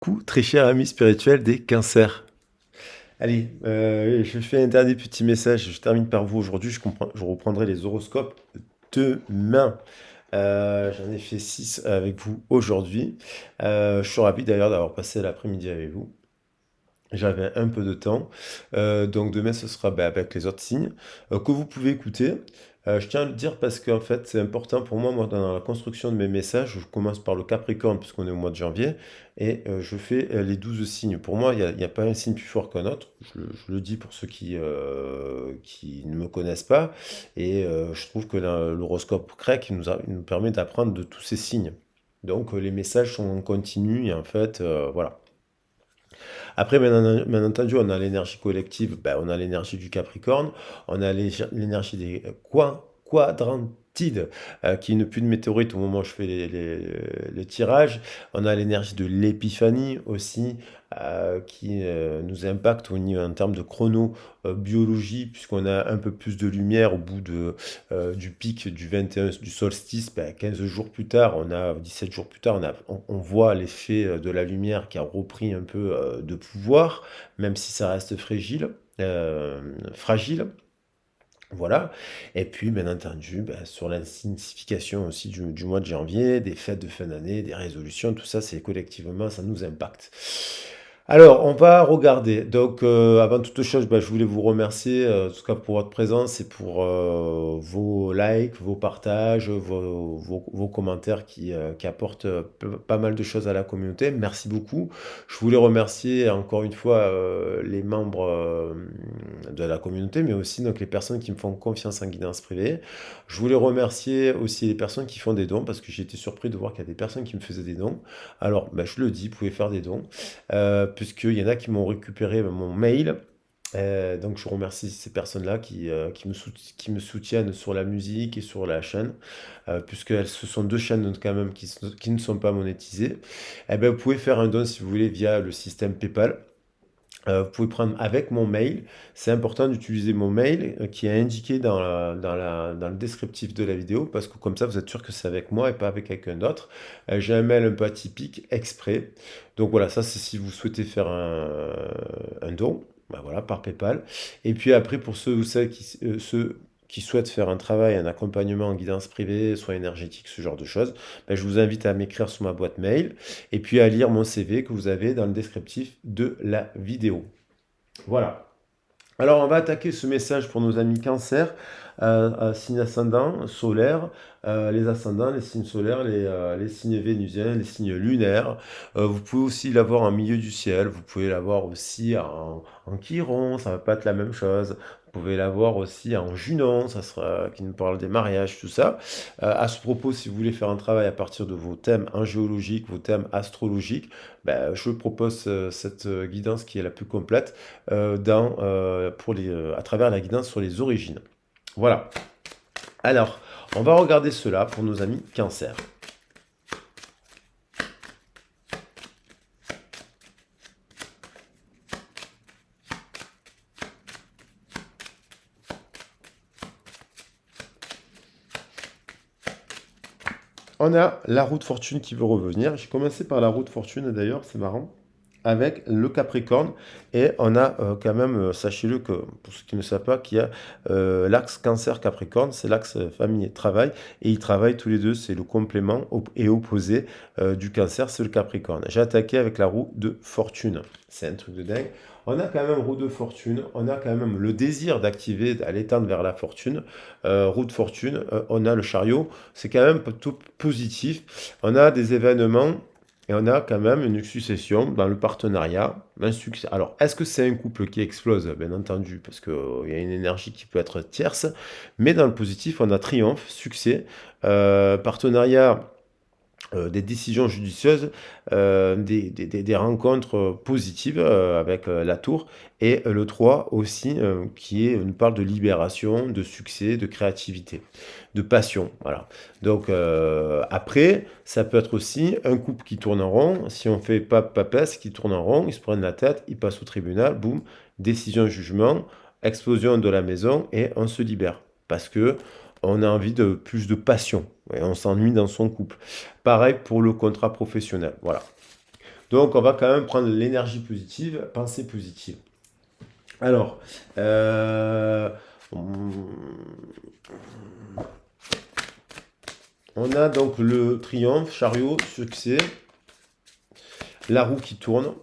Coucou, très cher ami spirituel des cancers. Allez, je fais un dernier petit message, je termine par vous aujourd'hui, je reprendrai les horoscopes demain. J'en ai fait 6 avec vous aujourd'hui. Je suis ravi d'ailleurs d'avoir passé l'après-midi avec vous. J'avais un peu de temps. Donc demain, ce sera avec les autres signes que vous pouvez écouter. Je tiens à le dire parce qu'en fait, c'est important pour moi, dans la construction de mes messages. Je commence par le Capricorne, puisqu'on est au mois de janvier, et je fais les 12 signes. Pour moi, il y a pas un signe plus fort qu'un autre. Je le dis pour ceux qui ne me connaissent pas. Et je trouve que l'horoscope grec il nous permet d'apprendre de tous ces signes. Donc les messages sont en continu, et en fait, voilà. Après, bien entendu, on a l'énergie collective, ben, on a l'énergie du Capricorne, on a l'énergie des quadrantides, qui est une pluie de météorites au moment où je fais les tirages. On a l'énergie de l'épiphanie aussi, qui nous impacte en termes de chronobiologie, puisqu'on a un peu plus de lumière au bout du pic du 21, du solstice. Ben, 15 jours plus tard, 17 jours plus tard, on voit l'effet de la lumière qui a repris un peu de pouvoir, même si ça reste fragile. Voilà. Et puis, bien entendu, ben, sur la signification aussi du mois de janvier, des fêtes de fin d'année, des résolutions, tout ça, c'est collectivement, ça nous impacte. Alors, on va regarder. Donc, avant toute chose, ben, je voulais vous remercier, en tout cas pour votre présence et pour vos likes, vos partages, vos commentaires qui apportent pas mal de choses à la communauté. Merci beaucoup. Je voulais remercier encore une fois les membres de la communauté, mais aussi donc, les personnes qui me font confiance en guidance privée. Je voulais remercier aussi les personnes qui font des dons, parce que j'ai été surpris de voir qu'il y a des personnes qui me faisaient des dons. Alors, ben, je le dis, vous pouvez faire des dons, puisqu'il y en a qui m'ont récupéré mon mail. Donc je remercie ces personnes-là qui me soutiennent sur la musique et sur la chaîne, puisque ce sont deux chaînes quand même qui ne sont pas monétisées. Eh ben, vous pouvez faire un don si vous voulez via le système PayPal. Vous pouvez prendre avec mon mail. C'est important d'utiliser mon mail qui est indiqué dans le descriptif de la vidéo, parce que comme ça, vous êtes sûr que c'est avec moi et pas avec quelqu'un d'autre. J'ai un mail un peu atypique, exprès. Donc voilà, ça c'est si vous souhaitez faire un don, ben voilà, par PayPal. Et puis après, pour ceux ou celles ceux qui souhaitent faire un travail, un accompagnement en guidance privée, soins énergétiques, ce genre de choses, ben, je vous invite à m'écrire sur ma boîte mail et puis à lire mon CV que vous avez dans le descriptif de la vidéo. Voilà. Alors, on va attaquer ce message pour nos amis Cancer, signe ascendant, solaire, les ascendants, les signes solaires, les signes vénusiens, les signes lunaires. Vous pouvez aussi l'avoir en milieu du ciel, vous pouvez l'avoir aussi en Chiron, ça va pas être la même chose. Vous pouvez l'avoir aussi en Junon, ça sera qui nous parle des mariages, tout ça. À ce propos, si vous voulez faire un travail à partir de vos thèmes angéologiques, vos thèmes astrologiques, ben, je propose cette guidance qui est la plus complète à travers la guidance sur les origines. Voilà. Alors, on va regarder cela pour nos amis Cancer. On a la roue de fortune qui veut revenir. J'ai commencé par la roue de fortune d'ailleurs, c'est marrant, avec le Capricorne. Et on a quand même, sachez-le que pour ceux qui ne savent pas, qu'il y a l'axe Cancer-Capricorne, c'est l'axe famille et travail. Et ils travaillent tous les deux, c'est le complément et opposé du Cancer, c'est le Capricorne. J'ai attaqué avec la roue de fortune. C'est un truc de dingue. On a quand même roue de fortune, on a quand même le désir d'activer, d'aller tendre vers la fortune. Roue de fortune, on a le chariot, c'est quand même tout positif. On a des événements et on a quand même une succession dans le partenariat, un succès. Alors, est-ce que c'est un couple qui explose? Bien entendu, parce qu'il y a une énergie qui peut être tierce, mais dans le positif, on a triomphe, succès, partenariat, des décisions judicieuses, des rencontres positives avec la tour, et le 3 aussi, nous parle de libération, de succès, de créativité, de passion. Voilà. Donc après, ça peut être aussi un couple qui tourne en rond. Si on fait pas papesse, qui tourne en rond, ils se prennent la tête, ils passent au tribunal, boum, décision, jugement, explosion de la maison, et on se libère. Parce que on a envie de plus de passion, et on s'ennuie dans son couple. Pareil pour le contrat professionnel. Voilà. Donc, on va quand même prendre l'énergie positive, pensée positive. Alors, on a donc le triomphe, chariot, succès, la roue qui tourne.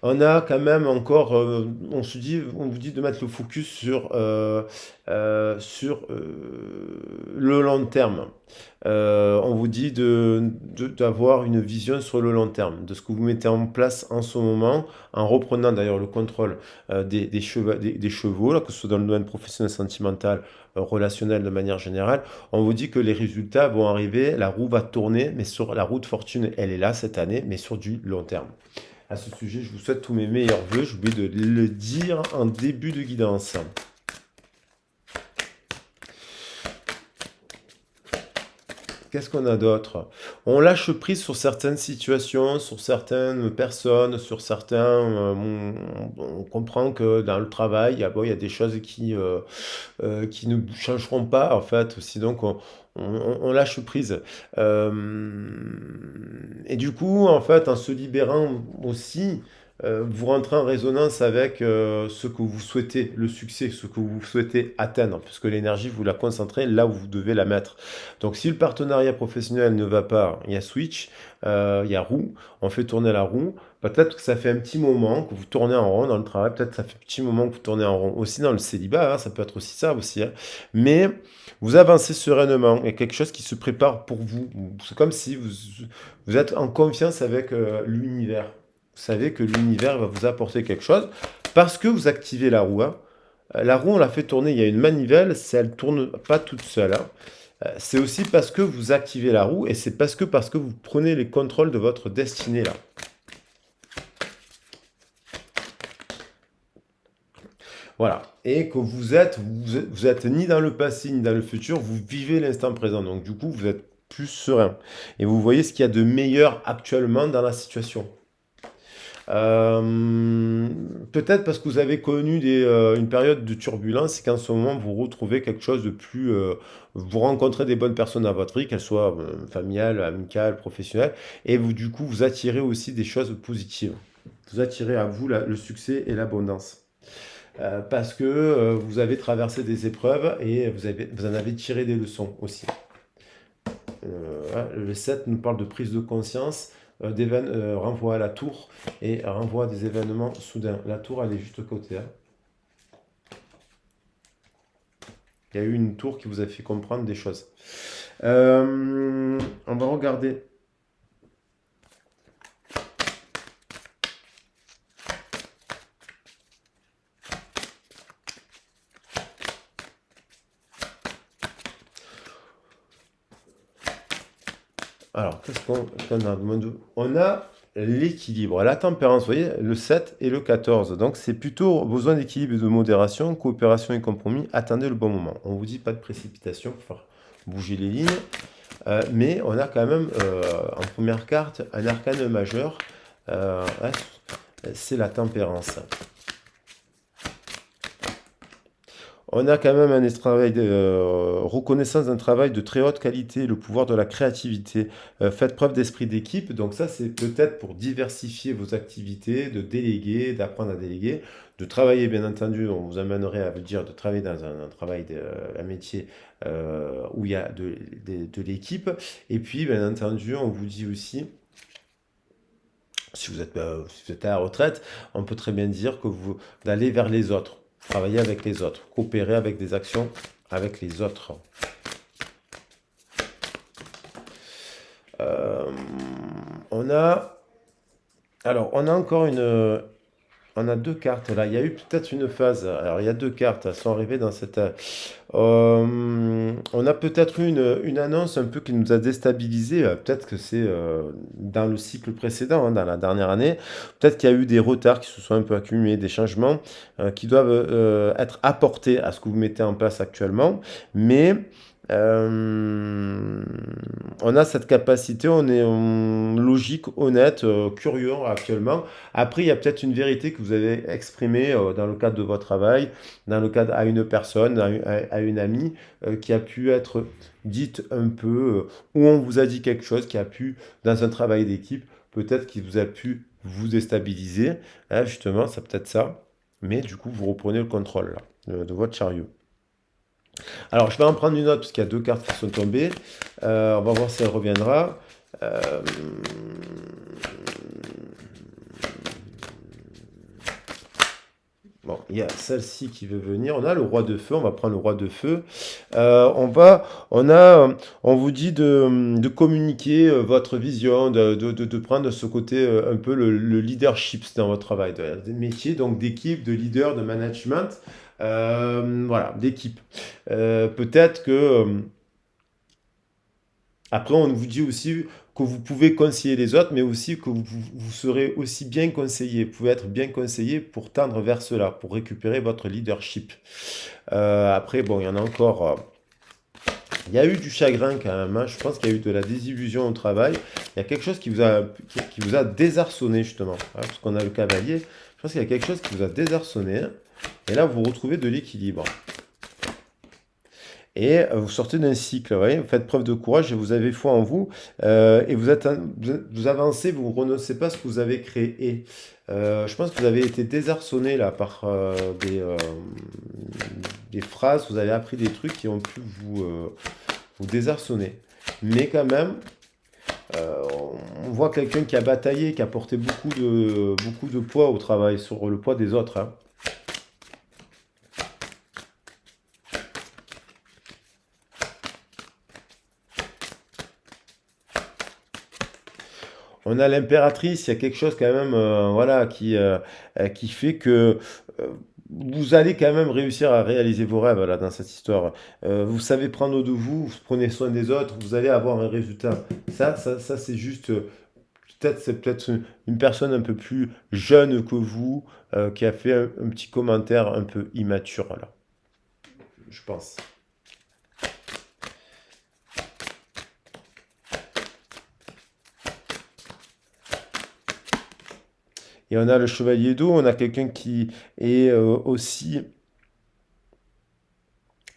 On a quand même encore, on vous dit de mettre le focus le long terme. On vous dit d'avoir une vision sur le long terme, de ce que vous mettez en place en ce moment, en reprenant d'ailleurs le contrôle des chevaux, là, que ce soit dans le domaine professionnel, sentimental, relationnel de manière générale. On vous dit que les résultats vont arriver, la roue va tourner, mais sur la roue de fortune, elle est là cette année, mais sur du long terme. À ce sujet, je vous souhaite tous mes meilleurs vœux. J'ai oublié de le dire en début de guidance. Qu'est-ce qu'on a d'autre? On lâche prise sur certaines situations, sur certaines personnes, sur certains. On comprend que dans le travail, il y a des choses qui ne changeront pas, en fait. Aussi, donc, on lâche prise. Et du coup, en fait, en se libérant aussi, vous rentrez en résonance avec ce que vous souhaitez, le succès, ce que vous souhaitez atteindre, puisque l'énergie, vous la concentrez là où vous devez la mettre. Donc, si le partenariat professionnel ne va pas, il y a switch, il y a roue, on fait tourner la roue. Peut-être que ça fait un petit moment que vous tournez en rond dans le travail, peut-être que ça fait un petit moment que vous tournez en rond aussi dans le célibat, hein, ça peut être aussi ça aussi, hein. Mais vous avancez sereinement, il y a quelque chose qui se prépare pour vous. C'est comme si vous êtes en confiance avec l'univers. Vous savez que l'univers va vous apporter quelque chose parce que vous activez la roue, hein. La roue, on la fait tourner, il y a une manivelle, elle ne tourne pas toute seule, hein. C'est aussi parce que vous activez la roue et c'est parce que vous prenez les contrôles de votre destinée là. Voilà. Et que vous êtes ni dans le passé ni dans le futur, vous vivez l'instant présent. Donc du coup, vous êtes plus serein. Et vous voyez ce qu'il y a de meilleur actuellement dans la situation. Peut-être parce que vous avez connu une période de turbulence et qu'en ce moment vous retrouvez quelque chose de plus. Vous rencontrez des bonnes personnes dans votre vie, qu'elles soient familiales, amicales, professionnelles, et vous du coup vous attirez aussi des choses positives. Vous attirez à vous le succès et l'abondance. Parce que vous avez traversé des épreuves et vous en avez tiré des leçons aussi. Le 7 nous parle de prise de conscience, renvoie à la tour et renvoie à des événements soudains. La tour, elle est juste à côté, hein. Il y a eu une tour qui vous a fait comprendre des choses. On va regarder. Alors, qu'est-ce qu'on a? On a l'équilibre, la tempérance, vous voyez, le 7 et le 14. Donc, c'est plutôt besoin d'équilibre et de modération, coopération et compromis. Attendez le bon moment. On vous dit pas de précipitation pour faire bouger les lignes. Mais on a quand même, en première carte, un arcane majeur. Ouais, c'est la tempérance. On a quand même un travail de reconnaissance d'un travail de très haute qualité, le pouvoir de la créativité. Faites preuve d'esprit d'équipe. Donc ça, c'est peut-être pour diversifier vos activités, de déléguer, d'apprendre à déléguer, de travailler, bien entendu. On vous amènerait à vous dire de travailler dans un travail, un métier où il y a de l'équipe. Et puis, bien entendu, on vous dit aussi, si vous êtes à la retraite, on peut très bien dire que d'aller vers les autres. Travailler avec les autres, coopérer avec des actions avec les autres. On a encore on a deux cartes là. Il y a eu peut-être une phase. Alors il y a deux cartes, elles sont arrivées dans cette. On a peut-être eu une annonce un peu qui nous a déstabilisé. Peut-être que c'est dans le cycle précédent, hein, dans la dernière année. Peut-être qu'il y a eu des retards qui se sont un peu accumulés, des changements qui doivent être apportés à ce que vous mettez en place actuellement. Mais on a cette capacité, on est logique, honnête, curieux actuellement. Après, il y a peut-être une vérité que vous avez exprimée dans le cadre de votre travail, dans le cadre à une personne, à une amie, qui a pu être dite un peu, ou on vous a dit quelque chose qui a pu, dans un travail d'équipe, peut-être qui vous a pu vous déstabiliser. Hein, justement, c'est peut-être ça. Mais du coup, vous reprenez le contrôle là, de votre chariot. Alors, je vais en prendre une autre parce qu'il y a deux cartes qui sont tombées. On va voir si elle reviendra. Euh, Bon, il y a celle-ci qui veut venir. On a le roi de feu. On va prendre le roi de feu. On vous dit de communiquer votre vision, de prendre ce côté un peu le leadership dans votre travail, des métiers, donc d'équipe, de leader, de management, voilà, d'équipe. Peut-être que après, on vous dit aussi que vous pouvez conseiller les autres, mais aussi que vous serez aussi bien conseillé. Vous pouvez être bien conseillé pour tendre vers cela, pour récupérer votre leadership. Après, bon, il y en a encore. Il y a eu du chagrin quand même, hein. Je pense qu'il y a eu de la désillusion au travail. Il y a quelque chose qui vous a désarçonné, justement. Hein, parce qu'on a le cavalier. Je pense qu'il y a quelque chose qui vous a désarçonné. Et là, vous retrouvez de l'équilibre. Et vous sortez d'un cycle, ouais, vous faites preuve de courage et vous avez foi en vous, et vous avancez, vous ne renoncez pas à ce que vous avez créé. Je pense que vous avez été désarçonné là par des phrases, vous avez appris des trucs qui ont pu vous désarçonner. Mais quand même, euh, on voit quelqu'un qui a bataillé, qui a porté beaucoup de poids au travail, sur le poids des autres, hein. On a l'impératrice, il y a quelque chose quand même, voilà, qui fait que euh, vous allez quand même réussir à réaliser vos rêves là, dans cette histoire. Vous savez prendre de vous, vous prenez soin des autres, vous allez avoir un résultat. Ça c'est juste, peut-être c'est peut-être une personne un peu plus jeune que vous qui a fait un petit commentaire un peu immature là, je pense. Et on a le chevalier d'eau, on a quelqu'un qui est aussi,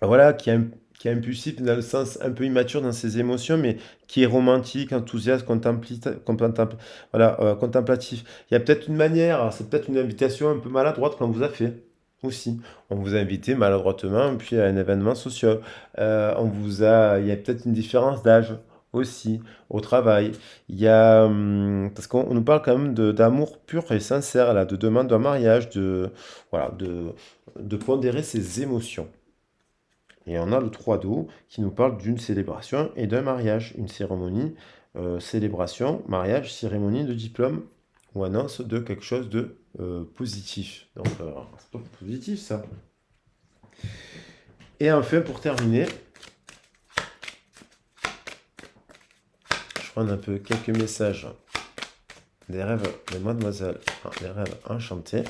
voilà, qui est impulsif dans le sens un peu immature dans ses émotions, mais qui est romantique, enthousiaste, voilà, contemplatif. Il y a peut-être une manière, c'est peut-être une invitation un peu maladroite qu'on vous a fait aussi. On vous a invité maladroitement, puis à un événement social. Il y a peut-être une différence d'âge aussi au travail. Il y a, parce qu'on nous parle quand même d'amour pur et sincère, là, de demande d'un mariage, voilà, de pondérer ses émotions. Et on a le 3 d'eau qui nous parle d'une célébration et d'un mariage, une cérémonie, célébration, mariage, cérémonie de diplôme ou annonce de quelque chose de positif. Donc, c'est pas positif ça. Et enfin, pour terminer, je prends un peu quelques messages des rêves de mademoiselle, enfin, des rêves enchantés.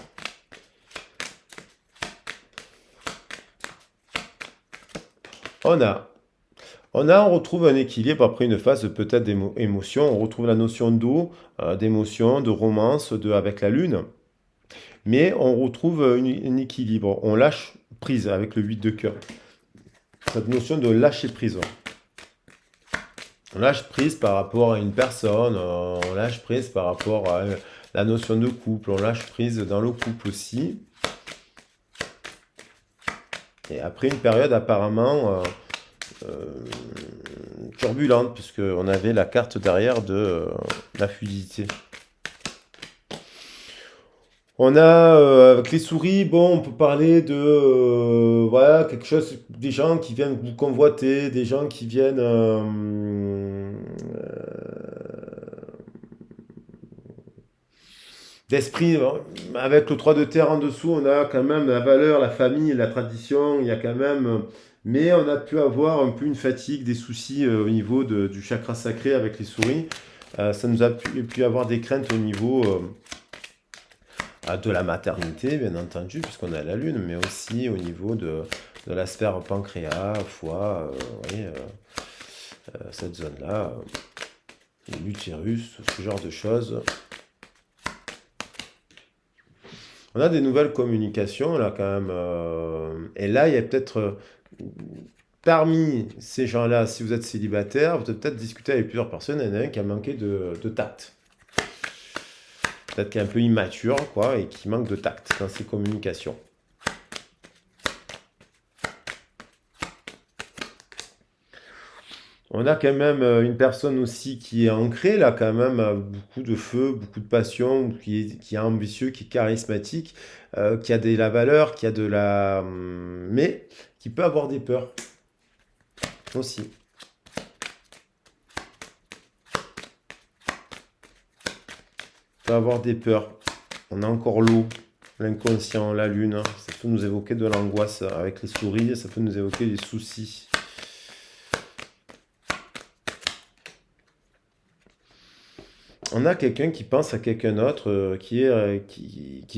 On a on retrouve un équilibre après une phase peut-être d'émotion. On retrouve la notion d'eau, d'émotion, de romance, avec la lune. Mais on retrouve un équilibre. On lâche prise avec le 8 de cœur. Cette notion de lâcher prise. On lâche prise par rapport à une personne. On lâche prise par rapport à la notion de couple. On lâche prise dans le couple aussi. Et après une période apparemment turbulente, puisqu'on avait la carte derrière de la fluidité. On a avec les souris, bon, on peut parler de voilà, quelque chose, des gens qui viennent vous convoiter, des gens qui viennent d'esprit. Avec le 3 de terre en dessous, on a quand même la valeur, la famille, la tradition, il y a quand même. Mais on a pu avoir un peu une fatigue, des soucis au niveau du chakra sacré avec les souris. Ça nous a pu avoir des craintes au niveau de la maternité, bien entendu, puisqu'on a la lune, mais aussi au niveau de la sphère pancréas, foie, oui, cette zone-là, l'utérus, ce genre de choses. On a des nouvelles communications là quand même. Et là, il y a peut-être parmi ces gens-là, si vous êtes célibataire, vous devez peut-être discuter avec plusieurs personnes. Il y en a un qui a manqué de tact. Peut-être qu'il est un peu immature, quoi, et qui manque de tact dans ses communications. On a quand même une personne aussi qui est ancrée, là, quand même, beaucoup de feu, beaucoup de passion, qui est ambitieux, qui est charismatique, qui a de la valeur, qui a de la... mais qui peut avoir des peurs aussi. Peut avoir des peurs. On a encore l'eau, l'inconscient, la lune. Ça peut nous évoquer de l'angoisse avec les souris, ça peut nous évoquer des soucis. On a quelqu'un qui pense à quelqu'un d'autre, qui est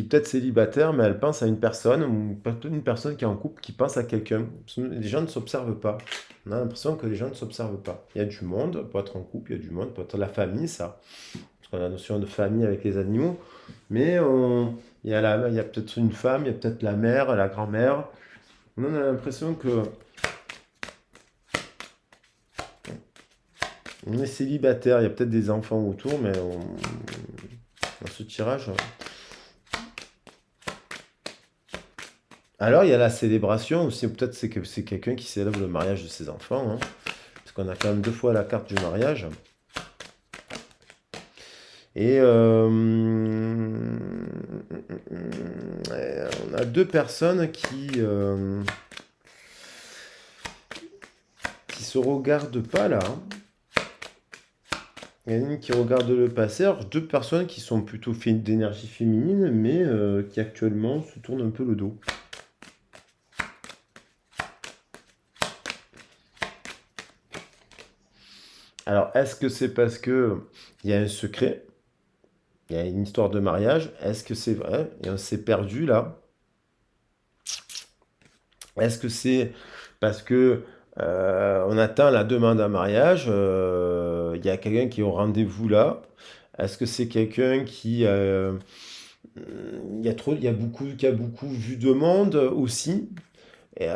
peut-être célibataire, mais elle pense à une personne, ou peut-être une personne qui est en couple qui pense à quelqu'un. Les gens ne s'observent pas. On a l'impression que les gens ne s'observent pas. Il y a du monde, pour être en couple, il y a du monde, pour être la famille, ça. Parce qu'on a la notion de famille avec les animaux. Mais il y a peut-être une femme, il y a peut-être la mère, la grand-mère. On a l'impression que on est célibataire, il y a peut-être des enfants autour, mais dans ce tirage. Alors, il y a la célébration aussi, peut-être c'est que c'est quelqu'un qui célèbre le mariage de ses enfants, hein, parce qu'on a quand même deux fois la carte du mariage. Et on a deux personnes qui se regardent pas là, hein. Il y en a une qui regarde le passé, alors deux personnes qui sont plutôt d'énergie féminine, mais qui actuellement se tournent un peu le dos. Alors, est-ce que c'est parce que il y a un secret, il y a une histoire de mariage? Est-ce que c'est vrai? Et on s'est perdu là? Est-ce que c'est parce que on attend la demande en mariage, il y a quelqu'un qui est au rendez-vous là? Est-ce que c'est quelqu'un qui a beaucoup vu de monde aussi? Et,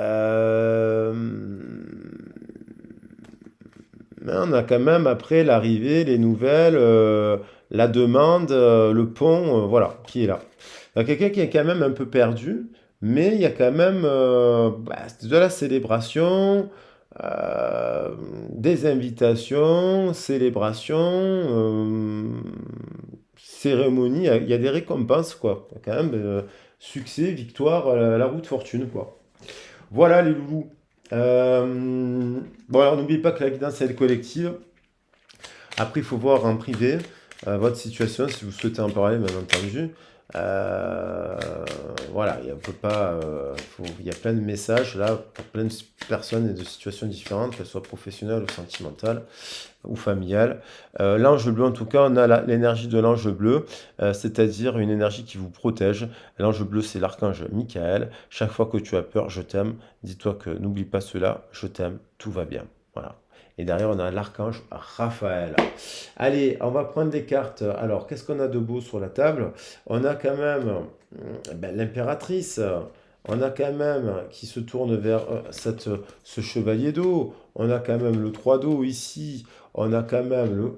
mais on a quand même après l'arrivée, les nouvelles, la demande, le pont, voilà, qui est là. Il y a quelqu'un qui est quand même un peu perdu, mais il y a quand même de la célébration, euh, des invitations, célébrations, cérémonies, il y a des récompenses, quoi. Il y a quand même succès, victoire, la roue de fortune, quoi. Voilà les loulous. Bon, alors n'oubliez pas que la guidance elle est collective. Après, il faut voir en privé votre situation, si vous souhaitez en parler, bien entendu. Euh, voilà, on peut pas, il y a plein de messages là pour plein de personnes et de situations différentes, qu'elles soient professionnelles ou sentimentales ou familiales. L'ange bleu, en tout cas, on a l'énergie de l'ange bleu, c'est-à-dire une énergie qui vous protège. L'ange bleu, c'est l'archange Michael. Chaque fois que tu as peur, je t'aime. Dis-toi que n'oublie pas cela, je t'aime, tout va bien. Voilà. Et derrière, on a l'archange Raphaël. Allez, on va prendre des cartes. Alors, qu'est-ce qu'on a de beau sur la table? On a quand même l'impératrice. On a quand même qui se tourne vers ce chevalier d'eau. On a quand même le 3 d'eau ici. On a quand même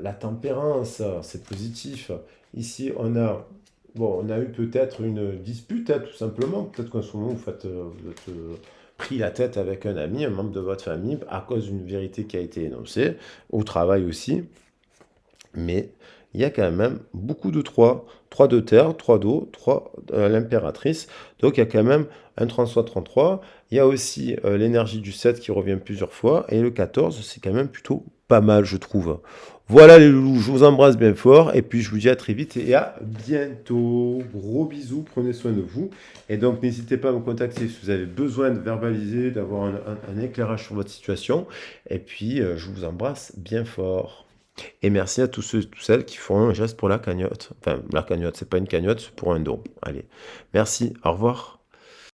la tempérance. C'est positif. Ici, bon, on a eu peut-être une dispute, hein, tout simplement. Peut-être qu'en ce moment, vous êtes pris la tête avec un ami, un membre de votre famille, à cause d'une vérité qui a été énoncée, au travail aussi. Mais il y a quand même beaucoup de 3. 3 de terre, 3 d'eau, 3 l'impératrice. Donc il y a quand même un 33-33. Il y a aussi l'énergie du 7 qui revient plusieurs fois. Et le 14, c'est quand même plutôt pas mal, je trouve. Voilà les loulous, je vous embrasse bien fort. Et puis je vous dis à très vite et à bientôt. Gros bisous, prenez soin de vous. Et donc n'hésitez pas à me contacter si vous avez besoin de verbaliser, d'avoir un éclairage sur votre situation. Et puis je vous embrasse bien fort. Et merci à tous ceux et toutes celles qui font un geste pour la cagnotte. Enfin, la cagnotte, c'est pas une cagnotte, c'est pour un don. Allez, merci, au revoir.